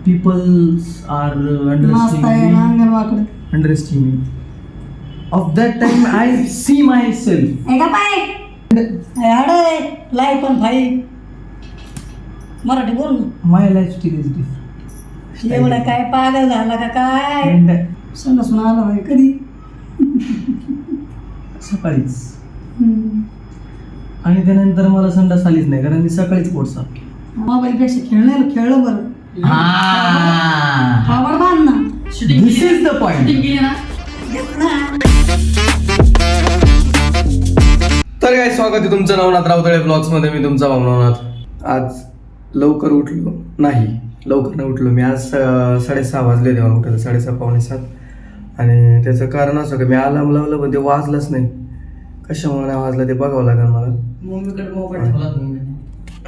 peoples are underestimating me. Of that time I see myself. Marathi बोल ना. My lifestyle is different. एवढा काय पागल झाला का काय? And संडासून आला भाई कधी? सकाळीच. आणि त्यानंतर मला संडास आलीच नाही कारण मी सकाळीच पोट साफ केलं. मोबाईल पेक्षा खेळलं बरं. खबर बांध ना. This is the point. तर काय स्वागत आहे तुमचं नवनाथ राऊतळे ब्लॉग्स मध्ये. मी तुमचा भाऊ नवनाथ. आज लवकर उठलो नाही, लवकर नाही उठलो मी. आज 6:30 वाजले तेव्हा उठलं, 6:30 पावणे 7. आणि त्याचं कारण असं की मी अलार्म लावलं पण ते वाजलंच नाही. कशामुळे नाही वाजलं ते बघावं लागेल मला. मम्मीकडे मोबाईल ठेवला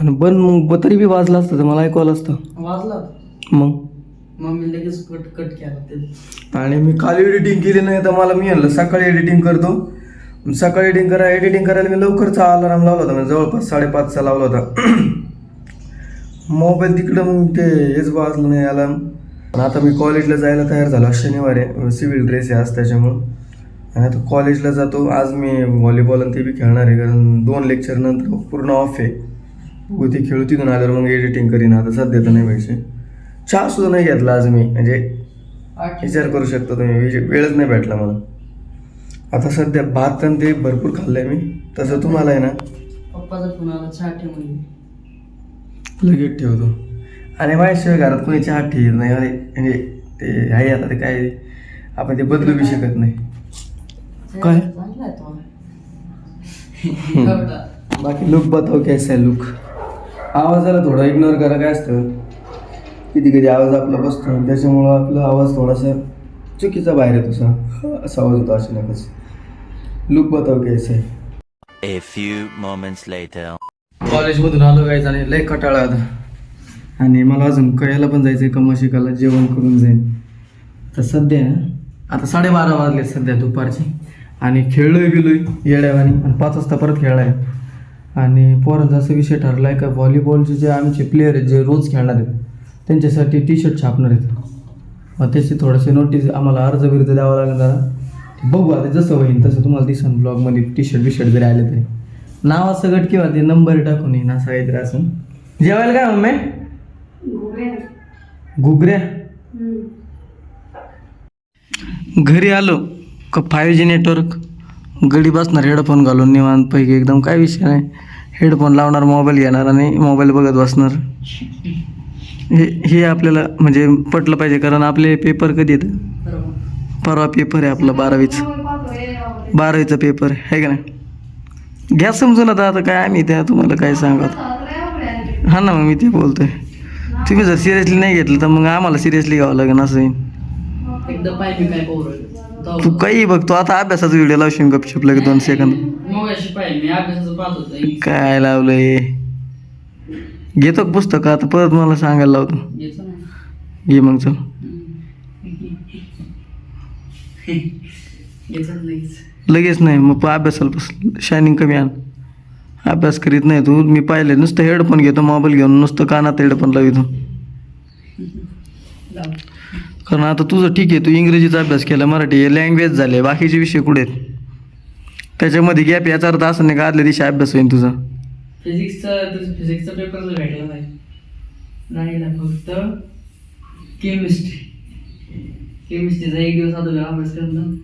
आणि मग तरी बी वाजलं असतं तर मला ऐकू आलं असतं. वाजला मग मम्मी लगेच कट केला ते. आणि मी काल एडिटिंग केली नाही तर मला मी म्हणलं सकाळी एडिटिंग करतो. सकाळी एडिटिंग करायला मी लवकरचा अलार्म लावला होता, म्हणजे जवळपास 5:30चा लावला होता. मोबाईल तिकडं मग ते हेच वाजलं नाही अलार्म. पण आता मी कॉलेजला जायला तयार झालो. शनिवार आहे, सिव्हिल ड्रेस आहे आज त्याच्यामुळं. आणि आता कॉलेजला जातो. आज मी व्हॉलीबॉल आणि ते बी खेळणार आहे कारण 2 लेक्चर नंतर पूर्ण ऑफ आहे. बघू ते खेळू, तिथून आल्यावर मग एडिटिंग करीन. आता सध्या तर नाही पाहिजे. चहा सुद्धा नाही घेतला आज मी, म्हणजे विचार करू शकतो तुम्ही, वेळच नाही भेटला मला. आता सध्या भात आणि ते भरपूर खाल्लंय मी. तसं तुम्हाला आहे ना पप्पाचा फोन आला चहा ठेवून लगेच ठेवतो. आणि माझ्याशिवाय घरात कोणी चहा ठेवत नाही, म्हणजे ते आहे आता ते काय आपण ते बदलू बी शकत नाही. काय बाकी लुक बताव कैसा आहे लुक. आवाजाला थोडा इग्नोर करा. काय असतं कधी आवाज आपला बसतो त्याच्यामुळं आपला आवाज थोडासा चुकीचा बाहेर येतो. असा आवाज होतो अचानकच. लुक बताव कैसा आहे. A few moments later. कॉलेजमधून आलो गायचं आणि लय कटाळा आता. आणि मला अजून कळायला पण जायचं आहे, कमाशिकाला जेवण करून जाईन. तर सध्या आता 12:30 वाजले सध्या दुपारचे. आणि खेळलोय गेलोय येड्यावानी आणि 5 वाजता परत खेळाय. आणि पोरांचा असा विषय ठरला आहे का व्हॉलीबॉलचे जे आमचे प्लेयर आहेत जे रोज खेळणार आहेत त्यांच्यासाठी टी-शर्ट छापणार आहेत. मग त्याची थोडेसे नोटीस आम्हाला अर्ज द्यावा लागेल जरा. बघू आता जसं होईल तसं तुम्हाला दिसन ब्लॉगमध्ये. टी-शर्ट जरी आले तरी नाव सगळं किंवा ते नंबर टाकून येईन असं काहीतरी असं. जेवायला काय मम्मी? घुगऱ्या. घरी आलो का 5G नेटवर्क, गडी बसणार हेडफोन घालून निवांतपैकी एकदम, काय विषय नाही. हेडफोन लावणार, मोबाईल घेणार आणि मोबाईल बघत बसणार. हे आपल्याला म्हणजे पटलं पाहिजे कारण आपले पेपर कधी येतं? परवा पेपर आहे आपला 12वीचा पेपर आहे का नाही. घ्या समजून आता काय आम्ही त्या तुम्हाला काय सांगत. हा ना, मग मी ते बोलतोय. तुम्ही जर सिरियसली नाही घेतलं तर मग आम्हाला सिरियसली घ्यावं लागेल असं येईल. तू काही बघतो आता अभ्यासाचा व्हिडिओ लावशील गपशप लगे 2 सेकंद. काय लावलंय? घेतो पुस्तक आता परत मला सांगायला लावतो. घे मग चल. लगेच नाही मग अभ्यासाला बस. शायनिंग कमी आण. अभ्यास करीत नाही तू. मी पाहिले नुसतं हेडफोन घेतो मोबाईल घेऊन, नुसतं कानात हेडफोन लावितो. कारण आता तुझं ठीक आहे, तू इंग्रजीचा अभ्यास केला, मराठी हे लँग्वेज झाले, बाकीचे विषय कुठे आहेत त्याच्यामध्ये गॅप. याचा अर्थ असं नाही का आदल्या दिवशी अभ्यास होईल तुझा. फिजिक्सचा पेपर भेटला नाही, राहिला फक्त केमिस्ट्रीचा 1 दिवस अगोदर अभ्यास करणं.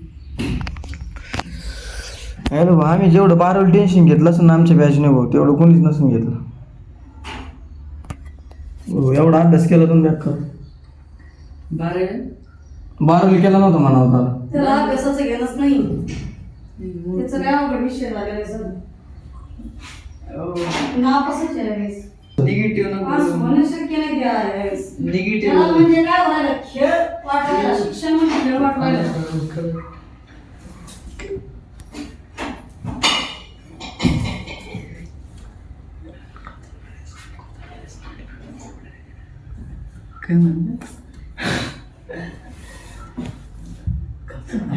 हॅलो, आम्ही जेवढं 12वी टेन्शन घेतलं असं ना आमच्या बॅचने भाऊ तेवढं कोणीच नसून घेतलं. एवढा अभ्यास केला तुम्ही अख्खा 12वी केला नव्हता म्हणा होता. त्याला अभ्यासाचं घेणंच नाही. त्याचं काय अवघड विषय झालेला आहे सर. नापासच आहे. निगेटिव्ह होणं शक्य नाही. निगेटिव्ह म्हणजे काय व्हायला, खेळ वाटवायला, शिक्षण म्हणजे खेळ वाटवायला. काय म्हणलं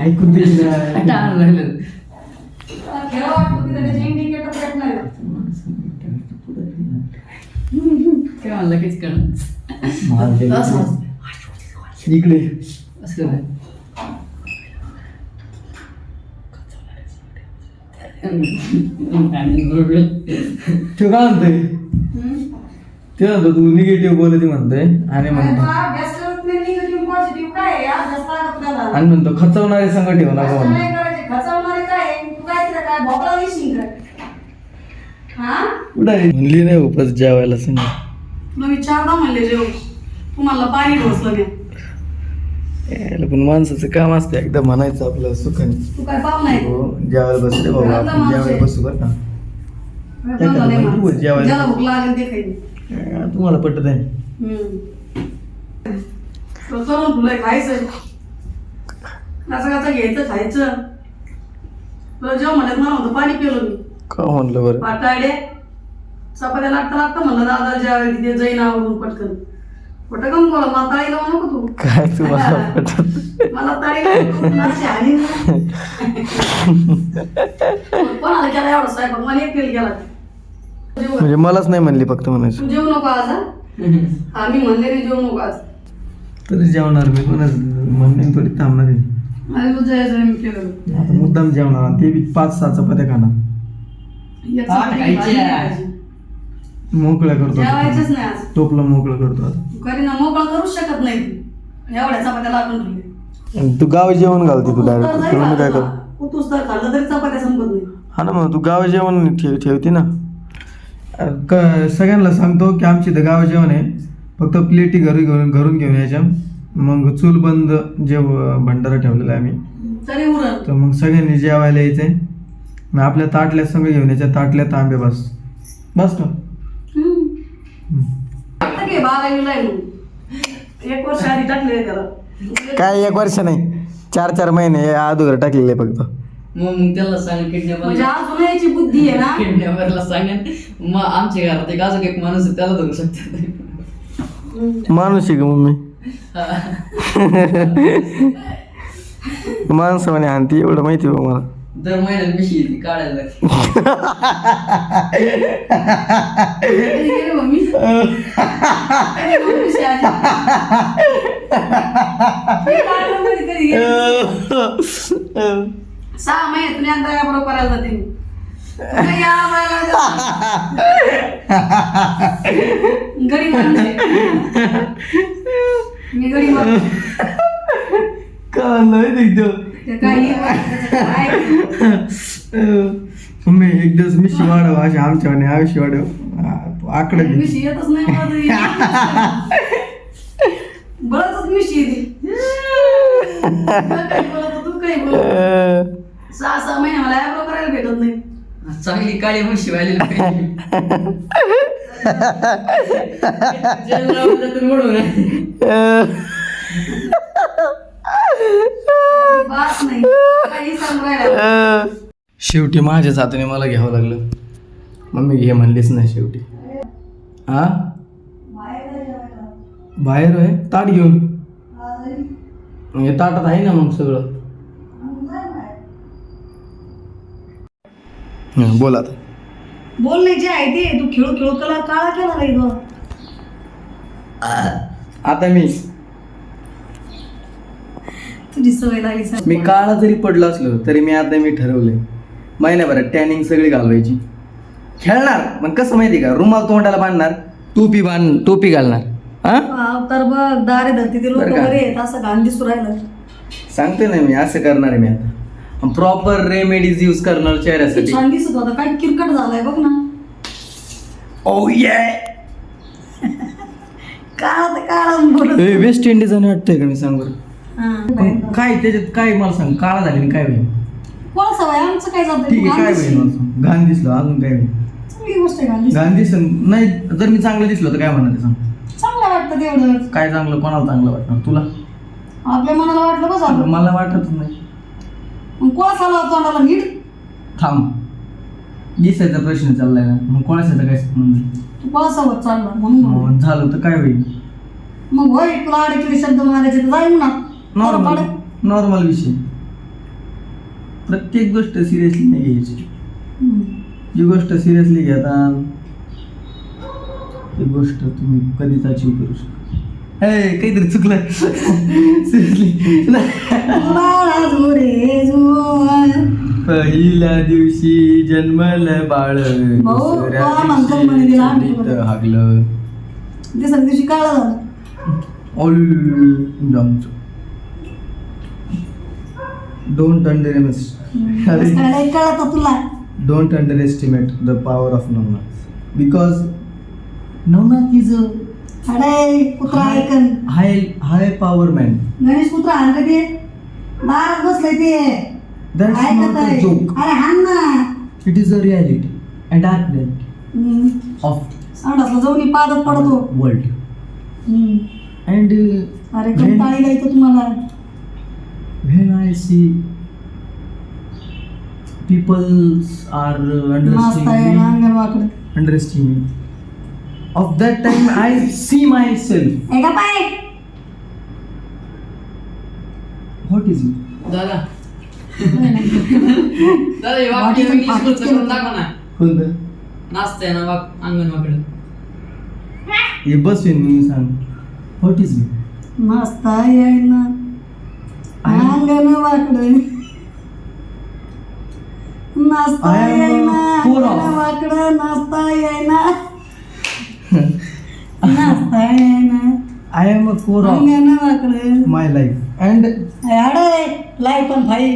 ऐकून दे. खेळ वाटतो की त्याचे इंडिकेटर भेटणार. काय म्हणलं काहीच कळलं. इकडे असं काय? तो काय म्हणतोय ते म्हणतो तू निगेटिव्ह बोलते म्हणतोय आणि म्हणतो अभ्यास करत नाही निगेटिव्ह पॉझिटिव्ह काय आहे अभ्यास लागत त्याला आणि म्हणतो खचवणारे संघ ठेवू नका असं म्हणतो नाही करायचे खचवणारे काय आहे? तू काय तिला काय भोपळा देशील काय हा कुठे म्हणली नाही उपस जेवायला संघ तुला मी चारदा म्हणले जेव तुम्हाला पाणी ढोसलं नाही यायला पण माणसाचं काम असतं एकदा म्हणायचं आपलं सुखाने तू काय पाव नाही हो जेवायला बसले बाबा आपण जेवायला बसू बरं का जेवायला. ज्याला भूक लागेल ते खाईल तुम्हाला पटत आहे करून तुला खायचं असं कसं घ्यायचं खायचं तुला जेव्हा म्हणत मला होतं पाणी पिलं मी का म्हणलं बरं पाटाडे चपात्या लागता म्हणलं दादा जेवायला तिथे जाईन आवडून पटकन पटकन बोला मला ताळी लावू नको तू काय तुम्हाला पटत मला ताळी लावू नको, नाची हानी नाही. कोणाला केला एवढा स्वयंपाक मला एकटीला केला जेवू म्हणजे मलाच नाही म्हणली फक्त म्हणायचं तू जेवू नको आज हा मी म्हणले नाही जेवू नको आज तरी जेवणार मी कोणाच म्हणणे थोडी थांबणार आहे आज रोज जायचं मी केलं आता मुद्दाम जेवणार ते बी 5-6 चपात्या खाणार एक चपाती भाजी नाही खायची. मोकळ्या करतो जेवायचंच नाही आज टोपला मोकळं करतो आता तू करीना मोकळा करूच शकत नाही एवढ्या चपात्या लागून ठेवले आणि तू गाव जेवण घालते तू डायरेक्ट तुम्ही काय कर तूच तर खाल्लं तरी चपात्या संपत नाही हा ना मग तू गाव जेवण ठेवते ना सगळ्यांना सांगतो की आमची इथं गाव जेवण आहे फक्त प्लेटी घरून घेऊन यायच्या मग चूल बंद भंडारा ठेवलेला आहे आम्ही तरी उरल तर मग सगळ्यांनी जेवायला यायचंय मग आपल्या ताटल्या सगळं घेऊन यायच्या ताटल्या तांबे बस का घे 12वीला आहे म्हणून 1 वर्ष आधी टाकले त्याला काय 1 वर्ष नाही 4-4 महिने अगोदर टाकलेले फक्त मग त्याला सांग किडनॅपर म्हणजे अजून याची बुद्धी आहे ना किडनॅपरला सांगेन मग आमच्या घरात एक अजून एक माणूस आहे त्याला धरू शकतात माणूस आहे का मम्मी माणसं म्हणे आणती एवढं माहिती बा मला दर महिन्यात मिशी येते काढायला लागते कधी गेली मम्मी कधी मम्मी शाळेत? मी काढलं कधी गेली? 6 महिन्यातून एकदा या बरोबर करायला जाते मी. तुला या बायला गरीब माणूस आहे. मी गरीब माणूस आहे. का नाही देखतो ते काही काय मम्मी एक दिवस मिशी वाढव अशी आमच्या आयुष्य वाढव आकडे मिशी येतच नाही मला तरी. बळतच मिशी येते तू काही बोलत 6 महिने मला ॲब्रो करायला भेटत नाही चांगली काळी म्हशी व्हायला पाहिजे म्हणून बास नाही काही सांग राहिला शेवटी माझ्याच हाताने मला घ्यावं लागलं मम्मी घे म्हणलीच नाही शेवटी हा बाहेर आहे ताट घेऊन हे ताटात आहे ना मग सगळं बोला आता बोल नाही जे आहे ते तू खेळू खेळू कला काळा केला नाही तो आता मी तुझी सवय लागली सांग. मी काळा जरी पडलो असलो तरी मी ठरवलंय महिन्याभरात टॅनिंग सगळी घालवायची खेळणार मग कसं माहिती का रुमाल तोंडाला बांधणार टोपी घालणार हा तर बघ दारे धरती ते लोक बरं का? बरे आहेत असं घाण दिसू राहिलं सांगते ना मी असं करणार आहे मी आता प्रॉपर रेमेडीज यूज करणार किती चेहऱ्यासाठी छान दिसत होता काय किरकट झालाय बघ ना ओ ये काळा तर काळा बोलत वेस्ट इंडिज आणि वाटतंय का मी सांग बरं पण हा. काय त्याच्यात काय मला सांग काळा झाले काय होईल कोण सवय आमचं काय जातं ठीक आहे काय होईल मला सांग घाण दिसलं अजून काय होईल चांगली गोष्ट आहे घाण दिसणं. घाण दिसन नाही जर मी चांगलं दिसलो तर काय म्हणणार ते सांग चांगलं वाटतं तेवढं काय चांगलं कोणाला चांगलं वाटणार तुला आपल्या मनाला वाटलं बस झालं मला वाटत नाही मग कोळसा लावतो तोंडाला नीट थांब दिसायचा प्रश्न चाललाय ना मग कोणाचा काय संबंध? तू कोळसा होत चालला म्हणून मग झालं तर काय होईल मग होय तुला अडकली शब्द मारायचे तर जाईल ना नॉर्मल विषय प्रत्येक गोष्ट सिरियसली नाही घ्यायची जी गोष्ट सिरियसली घेता ती गोष्ट तुम्ही कधीच अचीव करू शकता काहीतरी चुकलं Seriously. बाळा झोरे झोर. पहिल्या दिवशी जन्मलं बाळ भाऊ, दुसऱ्या तो म्हणतो म्हणे दिवशी तिला आमटी थंडीत बनव. हागलं तिसऱ्या दिवशी काळा झाला. डोंट अंडरएस्टिमेट काय कळत तुला Don't underestimate the power of Navnath because Navnath is a अरे कुत्रा ऐकन high power man. गणेश कुत्रा हाण ते दारात बसलंय ते That's ऐकत not a आहे. joke. अरे हाण ना It is a reality and darkness of सांडासला जाऊन पादत पडतो world. And अरे कंटाळी गायतो तुम्हाला when I see people are मस्त आहे underestimating अंगण वाकडं underestimating. Of that time I see myself. ऐका पाय What is it? दादा दादा हे वाक्य वाक्य इंग्लिश करून दाखव ना. कोणतं? नाचतंय ना अंगण वाकडं. हे बसवेन मी सांग. What is it? मस्त आहे ना अंगण वाकडं नाचता I am a येईना poor अंगण off. वाकडं नाचता येईना नाचता येईना I am a core of अंगण वाकडं my life and अरे लाईफ पण भाई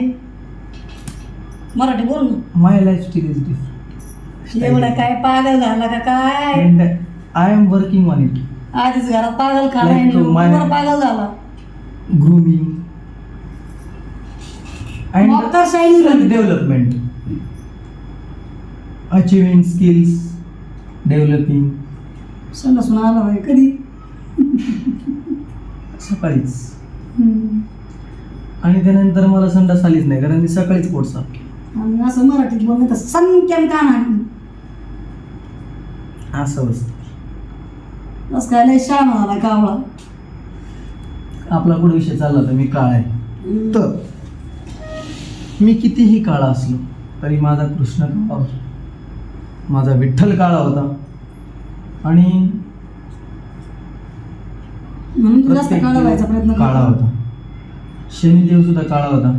मराठी बोल ना my lifestyle is different. एवढं काय पागल झाला का काय And I am working on it. आधीच घरात पागल खाला Like my- पागल झाला Grooming and मग तर शायनिंग self झाली. development. Achieving skills, developing. संडासून आला भाई कधी सकाळीच आणि त्यानंतर मला संडास आलीच नाही कारण मी सकाळीच पोट साफ केलं. आणि असं मराठीत बोलणं तर संख्यान का नाही असं असतं. बस काय लय शान झाला कावळा आपला पुढे विषय चालला तर मी काळा आहे तर मी कितीही काळा असलो तरी माझा कृष्ण काळा होता, माझा विठ्ठल काळा होता आणि म्हणून तू जास्त प्रत्येक काळा व्हायचा प्रयत्न देव काळा करतो. होता. शनिदेव सुद्धा काळा होता,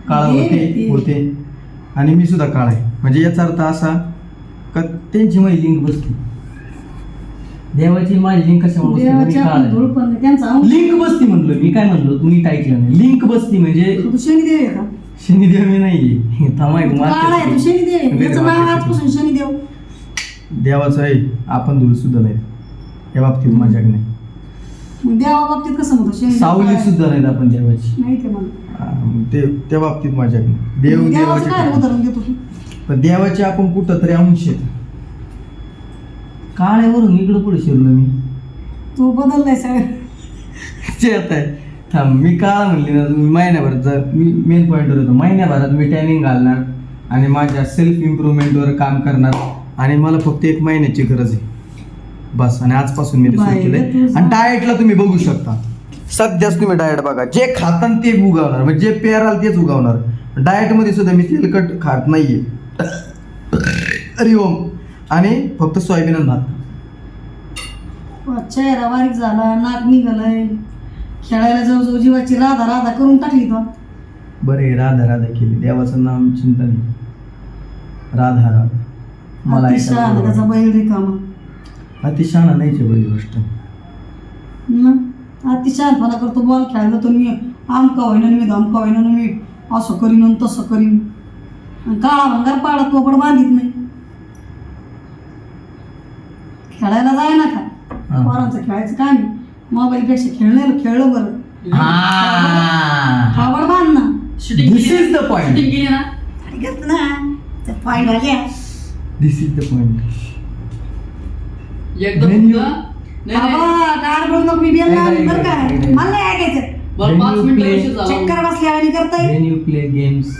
काळा हे होते आणि मी सुद्धा काळा आहे. म्हणजे याचा अर्थ असा का त्यांची माझी लिंक बसते, देवाची माझी लिंक कशामुळे बसते? मी देवाच्या काळा आपण धूळ आहे. पण नाही. त्यांचा अंश लिंक बसती म्हणलो मी, काय म्हणलो तुम्ही ऐकलं नाही. लिंक बसती म्हणजे तू शनिदेव आहे का शनिदेव मी नाहीये. थांबा एक तू काळा आहे तू शनिदेव आहे वेगळं याचं नाव वाक्य आजपासून शनिदेव देवाचं आहे, आपण धूळ सुद्धा नाही या बाबतीत माझ्याकडे नाही. मग देवा बाबतीत कसं म्हणतो शनिदेव सावली काळा आहे. सुद्धा नाहीत आपण देवाची. नाही ते म्हणा ते त्या बाबतीत माझ्याकडे देव देवाचं काय देवाचे उदाहरण देतो तू पण देवाचे आपण कुठं तरी अंश आहेत. काळ्यावरून इकडं पुढे शिरलो मी. तू बदललाय सगळं जे आता आहे थांब मी काळा म्हणली ना तुम्ही महिन्याभरात जर मी मेन पॉईंटवर होतो, महिन्याभरात मी टॅनिंग घालणार आणि माझ्या सेल्फ इम्प्रूव्हमेंटवर काम करणार आणि मला फक्त 1 महिन्याची गरज आहे बस. आणि आजपासून मी ते सुरू बाई, केलंय. तुझं- आणि डाएटला तुम्ही बघू शकता सध्याच तुम्ही डाएट बघा, जे खातान ते उगवणार म्हणजे जे पेराल तेच उगवणार. डाएटमध्ये सुद्धा मी तेलकट खात नाहीये हरी ओम आणि फक्त सोयाबीन आणि भात. चेहरा बारीक झाला नाक निघालंय खेळायला जवळजवळ जीवाची राधा राधा करून टाकली तो बरे राधा राधा केली, देवाचं नाम चिंता नाही. राधा राधा मला अतिशय ऐकायला आला त्याचा आवडतं. बैल रिकामा अतिशहाणा नाहीची पहिली गोष्ट. मग अतिशहाणपणा करतो बॉल खेळायला जातो मी आमका होईना मी धमका होईना मी असं करीन आणि तसं करीन आणि काळा भंगार पाडा पोपड बांधित नाही. खेळायला जाय ना का हा. पोरांचं खेळायचं काय नाही मोबाईल पेक्षा खेळलं बरं पावड बांध ना shooting This is the point. Shooting केली ना. ऐकत ना ते पॉईंट आल्या दिस इज द पॉइंट. एकदम When you- नाही, नाही. बाबा काय बोल मग मी बेल नाही, बरं काय नाही. मला नाही ऐकायचं बरं, When 5 you मिनिटं play- उशीर झाला. चक्कर बसल्या आणि करताय When you play games,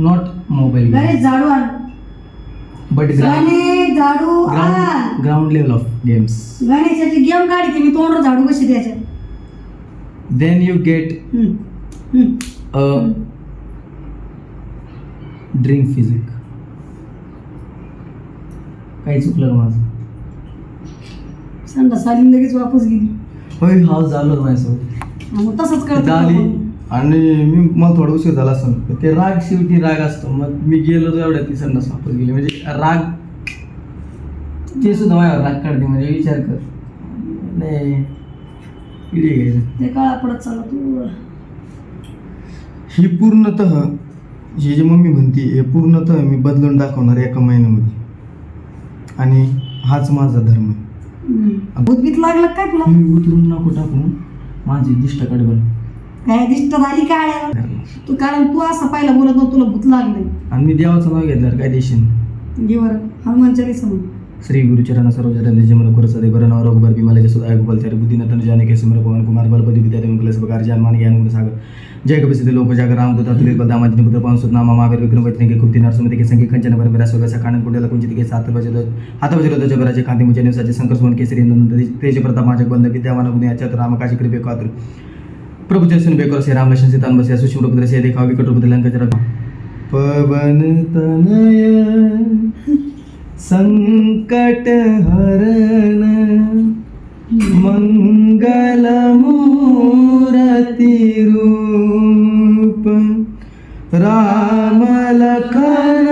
not mobile Ganesh games, झाडू आण but गणेश झाडू आण ground level of games. गणेशाची गेम काढते मी तोंडवर झाडू कशी द्यायच्या Then you get a drink physics. काही चुकलं का माझं? संडा साली लगेच वापस गेली होय हा झालं माझ्यासोबत मग तसंच तिथं करतो आली आपण. आणि मी मला थोडा उशीर झाला असं ते राग शेवटी राग असतो मग मी गेलो तर एवढ्या ती संडास वापस गेली म्हणजे राग ते सुद्धा माझ्यावर राग काढते म्हणजे विचार कर नाही किती घ्यायचं ते काळा पडत चालला तू. ही पूर्णतः ही जी मम्मी म्हणते हे पूर्णतः मी बदलून दाखवणार एका महिन्यामध्ये आणि हाच माझा धर्म आहे भूतभीत लागलं काय तुला? मी उतरून नको टाकू माझी दिष्टाकडे बन काय दिष्ट झाली काय तू? कारण तू असं पाहिलं बोलत नव्हतं, तुला भूत लागले. आणि मी देवाचं नाव घेतल्यावर काय देशील घेवर हनुमान चालीसा म्हण. श्री गुरुचरण सर्वचरण जमन कुरसदे बरनाव रोगबर बिमले जसोदाय गोपालचारी बुद्धिनतन जाने के सिमर पवन कुमार बलपति विद्या देव क्लेश प्रकार ज्ञान मान ज्ञान गुण सागर जय कपिसिद्धि लोक जागर राम दूत अतुलित बलदामाजिनी पुत्र पवन सुत नामा महावीर विक्रम वैतने के कुप्ति नरसुमति के संगे कंचन बर मेरा सोगसा कानन कुंडल कुंजित के सात बजे हात बजे रोज जबराचे कांती मुचे निवसाचे संकर सुमन केसरी नंद तेज प्रताप माजक बंद विद्यावान गुण याच्यात राम काशी कृपे कातर प्रभु जैसन बेकर से राम लक्ष्मण सीता बसिया सुषम रूप से देखा विकट रूप लंका जरा पवन तनय संकट हरण मंगल मूर्ति रूप राम लखन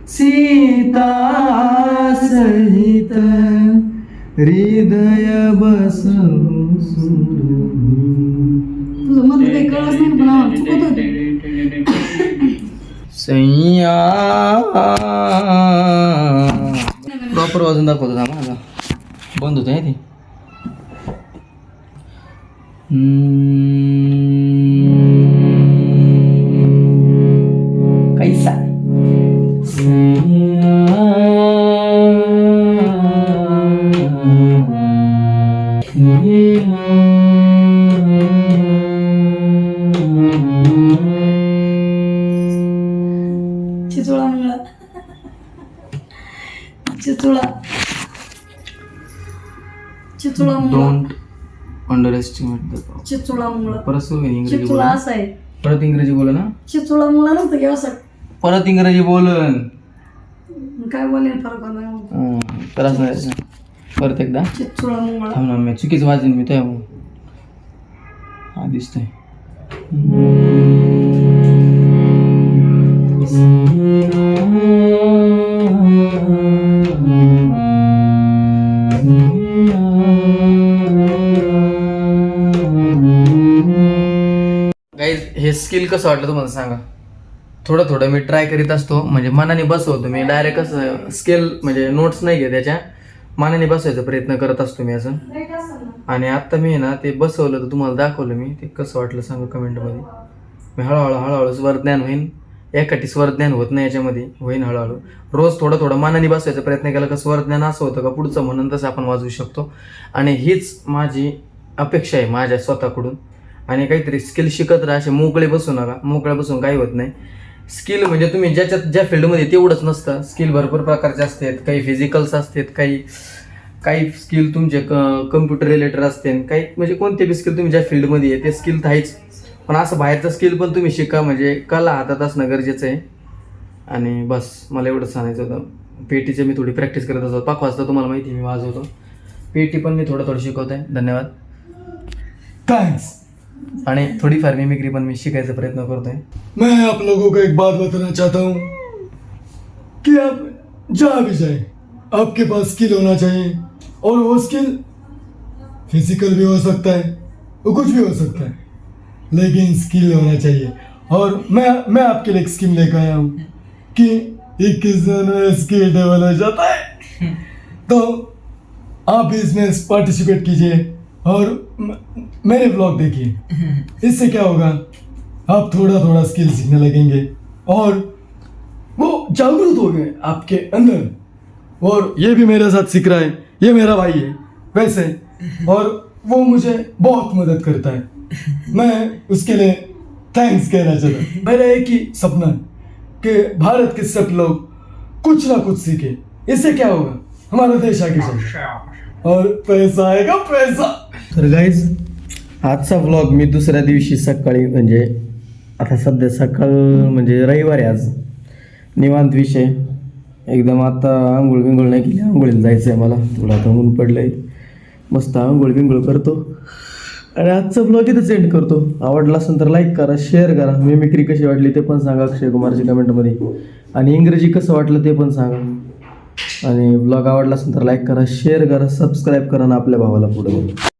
सीता सहित हृदय बसो तुझं मधलं काही कळलंच नाही पण आम्हाला चुकत होते. सैया प्रॉपर वाजून दाखवतो थांबा आता बंद होतं आहे ते कैसा चिचोळा मंगळा चिचोळा चिचोळा मंगळा don't underestimate the power चिचोळा मंगळा परत सुरू आहे इंग्रजी चिचोळा बोल असा आहे. परत इंग्रजी बोल ना चिचोळा मंगळा नव्हतं की असं परत इंग्रजी बोलन काय बोलेल फरक नाही. तर असं आहे. परत एकदा चिचोळा मंगळा थांब ना मी चुकीचं वाजून मी तो हा दिसतंय गाईज हे स्किल कसं वाटलं तुम्हाला सांगा थोडं थोडं मी ट्राय करीत असतो म्हणजे मनाने बसवतो मी डायरेक्ट कसं स्केल म्हणजे नोट्स नाही घे त्याच्या मनाने बसवायचा प्रयत्न करत असतो मी असं आणि आत्ता मी ना ते बसवलं तर तुम्हाला दाखवलं मी ते कसं वाटलं सांगा कमेंटमध्ये मी हळूहळू स्वर ज्ञान होईन एकाठी स्वर ज्ञान होत नाही याच्यामध्ये होईन हळूहळू रोज थोडं थोडं मनाने बसवायचा प्रयत्न केला का स्वर ज्ञान असं होतं का पुढचं म्हणून तसं आपण वाजवू शकतो आणि हीच माझी अपेक्षा आहे माझ्या स्वतःकडून आणि काहीतरी स्किल शिकत राहा असे मोकळे बसू नका मोकळे बसून काही होत नाही स्किल म्हणजे तुम्ही ज्याच्यात ज्या फील्डमध्ये तेवढंच नसतं स्किल भरपूर प्रकारचे असतात काही फिजिकल्स असतात काही स्किल तुमचे कम्प्युटर रिलेटेड असते काही म्हणजे कोणते बी स्किल तुम्ही ज्या फील्डमध्ये आहे ते स्किल तर आहेच पण असं बाहेरचं स्किल पण तुम्ही शिका म्हणजे कला हातात असणं गरजेचं आहे आणि बस मला एवढंच सांगायचं होतं पेटीचे मी थोडी प्रॅक्टिस करत असतो 5 वाजता तुम्हाला माहिती मी वाजवतो पेटी पण मी थोडं शिकवत आहे धन्यवाद थँक्स आणि थोडीफार मिमिक्री पण मी शिकायचा प्रयत्न करतोय मैं आप लोगों को एक बात बताना चाहता हूँ कि आप जहाँ भी जाए आपके पास स्किल होना चाहिए और वो स्किल फिजिकल भी हो सकता है वो कुछ भी हो सकता है लेकिन स्किल होना चाहिए और मैं आपके लिए एक स्कीम लेकर आया हूँ कि 21 दिन में स्किल डेवलप हो जाता है तो आप भी इसमें पार्टिसिपेट कीजिए और मेरे ब्लॉग देखिए इससे क्या होगा आप थोड़ा थोड़ा स्किल सीखने लगेंगे और वो जागरूक हो गए आपके अंदर और ये भी मेरे साथ सीख रहा है ये मेरा भाई है वैसे और वो मुझे बहुत मदद करता है मैं उसके लिए थैंक्स कहना चाहता हूँ मेरा एक ही सपना है कि भारत के सब लोग कुछ ना कुछ सीखे इससे क्या होगा हमारा देश आगे चलेगा और पैसा आएगा पैसा तर गाईज आजचा व्लॉग मी दुसऱ्या दिवशी सकाळी म्हणजे आता सध्या सकाळ म्हणजे रविवारी आज निवांत विषय एकदम आता आंघोळ बिंघोळ नाही केली आंघोळीला जायचं आहे मला थोडं आता ऊन पडलं आहे मस्त आंघोळ बिंघोळ करतो आणि आजचा ब्लॉग इथं सेंड करतो. आवडला असेल तर लाईक करा, शेअर करा. मिमिक्री कशी वाटली ते पण सांगा अक्षय कुमारच्या कमेंटमध्ये, आणि इंग्रजी कसं वाटलं ते पण सांगा. आणि ब्लॉग आवडला असेल तर लाईक करा, शेअर करा, सबस्क्राईब करा आणि आपल्या भावाला पुढे